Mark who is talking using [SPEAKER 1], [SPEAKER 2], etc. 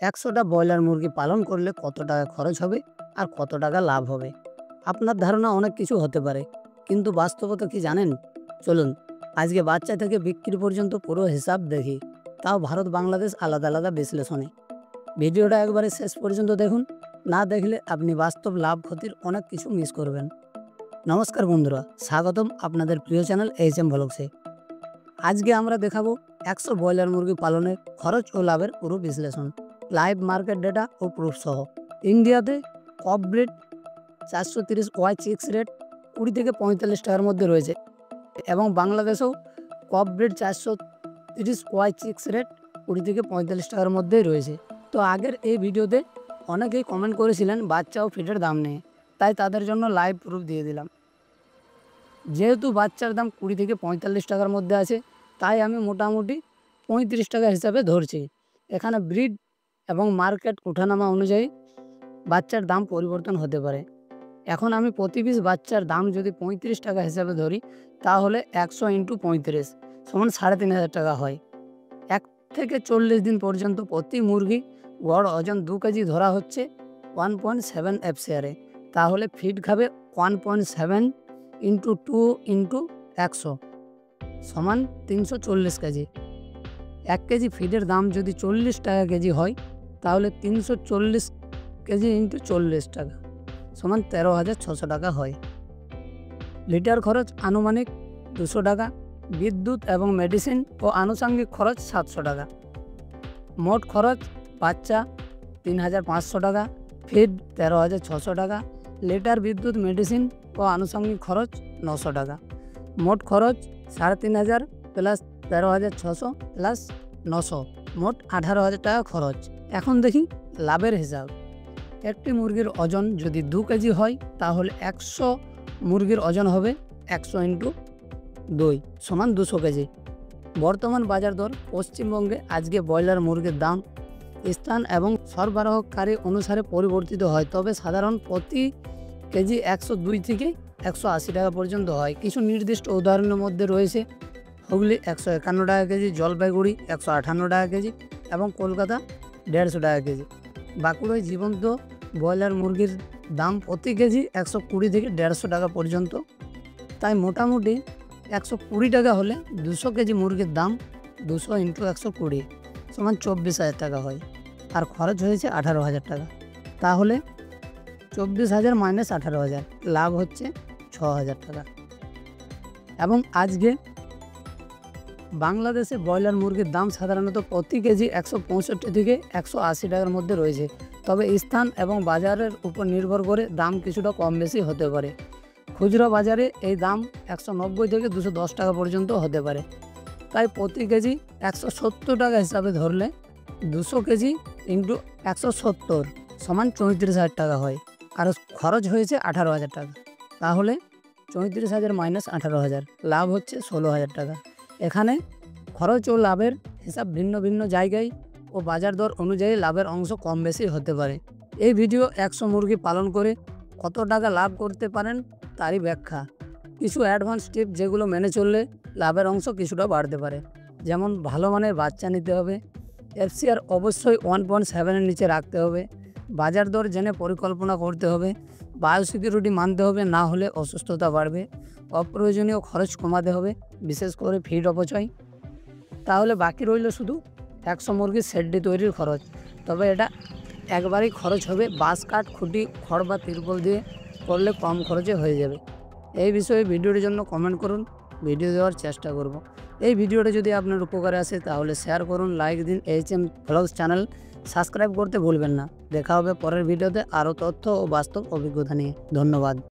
[SPEAKER 1] ১০০টা broiler মুরগি পালন করলে কত টাকা খরচ হবে আর কত টাকা লাভ হবে? আপনার ধারণা অনেক কিছু হতে পারে, কিন্তু বাস্তবতা কি জানেন? চলুন আজকে বাচ্চা থেকে বিক্রি পর্যন্ত পুরো হিসাব দেখি, তাও ভারত বাংলাদেশ আলাদা আলাদা বিশ্লেষণে। ভিডিওটা একবারে শেষ পর্যন্ত দেখুন, না দেখলে আপনি বাস্তব লাভ ক্ষতির অনেক কিছু মিস করবেন। নমস্কার বন্ধুরা, স্বাগতম আপনাদের প্রিয় চ্যানেল এইচএম ভ্লগসে। আজকে আমরা দেখাবো ১০০ ব্রয়লার মুরগি পালনের খরচ ও লাভের পুরো বিশ্লেষণ, লাইভ মার্কেট ডেটা ও প্রুফ সহ। ইন্ডিয়াতে কপ ব্রিড ৪৩০ ওয়াই চিক্স রেট ২০ থেকে ৪৫ টাকার মধ্যে রয়েছে, এবং বাংলাদেশেও কপ ব্রিড ৪৩০ ওয়াই চিক্স রেট ২০ থেকে ৪৫ টাকার মধ্যেই রয়েছে। তো আগের এই ভিডিওতে অনেকেই কমেন্ট করেছিলেন বাচ্চা ও ফিডের দাম নিয়ে, তাই তাদের জন্য লাইভ প্রুফ দিয়ে দিলাম। যেহেতু বাচ্চার দাম ২০ থেকে ৪৫ টাকার মধ্যে আছে, তাই আমি মোটামুটি ৩৫ টাকা হিসাবে ধরছি। এখানে ব্রিড এবং মার্কেট ওঠানামা অনুযায়ী বাচ্চার দাম পরিবর্তন হতে পারে। এখন আমি প্রতি পিস বাচ্চার দাম যদি ৩৫ টাকা হিসাবে ধরি, তাহলে ১০০ ইন্টু ৩৫ সমান ৩,৫০০ টাকা হয়। ১ থেকে ৪০ দিন পর্যন্ত প্রতি মুরগি গড় ওজন ২ কেজি ধরা হচ্ছে 1.7 এফসিআরে, তাহলে ফিড খাবে 1.7 ইন্টু 2 ইন্টু ১০০ সমান ৩৪০ কেজি। ১ কেজি ফিডের দাম যদি ৪০ টাকা কেজি হয়, তাহলে ৩৪০ কেজি ইন্টু ৪০ টাকা সমান ১৩,৬০০ টাকা হয়। লিটার খরচ আনুমানিক ২০০ টাকা, বিদ্যুৎ এবং মেডিসিন ও আনুষঙ্গিক খরচ ৭০০ টাকা। মোট খরচ বাচ্চা ৩,৫০০ টাকা, ফিড ১৩,৬০০ টাকা, লিটার বিদ্যুৎ মেডিসিন ও আনুষঙ্গিক খরচ ৯০০ টাকা। মোট খরচ ৩,৫০০ প্লাস ১৩,৬০০ প্লাস ৯০০, মোট ১৮,০০০ টাকা খরচ। এখন দেখি লাভের হিসাব। একটি মুরগির ওজন যদি ২ কেজি হয়, তাহলে ১০০ মুরগির ওজন হবে ১০০ ইন্টু ২ সমান ২০০ কেজি। বর্তমান বাজার দর পশ্চিমবঙ্গে আজকে ব্রয়লার মুরগির দাম স্থান এবং সরবরাহকারী অনুসারে পরিবর্তিত হয়, তবে সাধারণ প্রতি কেজি ১০২ থেকে ১৮০ টাকা পর্যন্ত হয়। কিছু নির্দিষ্ট উদাহরণের মধ্যে রয়েছে হুগলি ১৫১ টাকা কেজি, জলপাইগুড়ি ১৫৮ টাকা কেজি এবং কলকাতা ১৫০ টাকা কেজি। বাঁকুড়ায় জীবন্ত ব্রয়লার মুরগির দাম প্রতি কেজি ১২০ থেকে ১৫০ টাকা পর্যন্ত, তাই মোটামুটি ১২০ টাকা হলে ২০০ কেজি মুরগির দাম ২০০ ইন্টু ১২০ সমান ২৪,০০০ টাকা হয়, আর খরচ হয়েছে ১৮,০০০ টাকা। তাহলে ২৪,০০০ মাইনাস ১৮,০০০, লাভ হচ্ছে ৬,০০০ টাকা। এবং আজকে বাংলাদেশে ব্রয়লার মুরগির দাম সাধারণত প্রতি কেজি ১৬৫ থেকে ১৮০ টাকার মধ্যে রয়েছে, তবে স্থান এবং বাজারের উপর নির্ভর করে দাম কিছুটা কম বেশি হতে পারে। খুচরো বাজারে এই দাম ১৯০ থেকে ২১০ টাকা পর্যন্ত হতে পারে, তাই প্রতি কেজি ১৭০ টাকা হিসাবে ধরলে ২০০ কেজি ইন্টু ১৭০ সমান ৩৪,০০০ টাকা হয়, আর খরচ হয়েছে ১৮,০০০ টাকা। তাহলে ৩৪,০০০ মাইনাস ১৮,০০০, লাভ হচ্ছে ১৬,০০০ টাকা। এখানে খরচ ও লাভের হিসাব ভিন্ন ভিন্ন জায়গায় ও বাজার দর অনুযায়ী লাভের অংশ কম বেশি হতে পারে। এই ভিডিও ১০০ মুরগি পালন করে কত টাকা লাভ করতে পারেন তারই ব্যাখ্যা। কিছু অ্যাডভান্স টিপ যেগুলো মেনে চললে লাভের অংশ কিছুটা বাড়তে পারে, যেমন ভালো মানের বাচ্চা নিতে হবে, এফসিআর অবশ্যই 1.7-এর নিচে রাখতে হবে, বাজার দর জেনে পরিকল্পনা করতে হবে, বায়োসিকিউরিটি মানতে হবে, না হলে অসুস্থতা বাড়বে, অপ্রয়োজনীয় খরচ কমাতে হবে, বিশেষ করে ফিড অপচয়। তাহলে বাকি রইল শুধু ১০০ মুরগির শেডটি তৈরির খরচ, তবে এটা একবারেই খরচ হবে। বাঁশ কাঠ, খুঁটি, খড় বা তিরপল দিয়ে করলে কম খরচে হয়ে যাবে। এই বিষয়ে ভিডিওটির জন্য কমেন্ট করুন, ভিডিও দেওয়ার চেষ্টা করব। এই ভিডিওটা যদি আপনার উপকারে আসে তাহলে শেয়ার করুন, লাইক দিন। এইচএম ভ্লগস চ্যানেল সাবস্ক্রাইব করতে ভুলবেন না। দেখা হবে পরের ভিডিওতে আরও তথ্য ও বাস্তব অভিজ্ঞতা নিয়ে। ধন্যবাদ।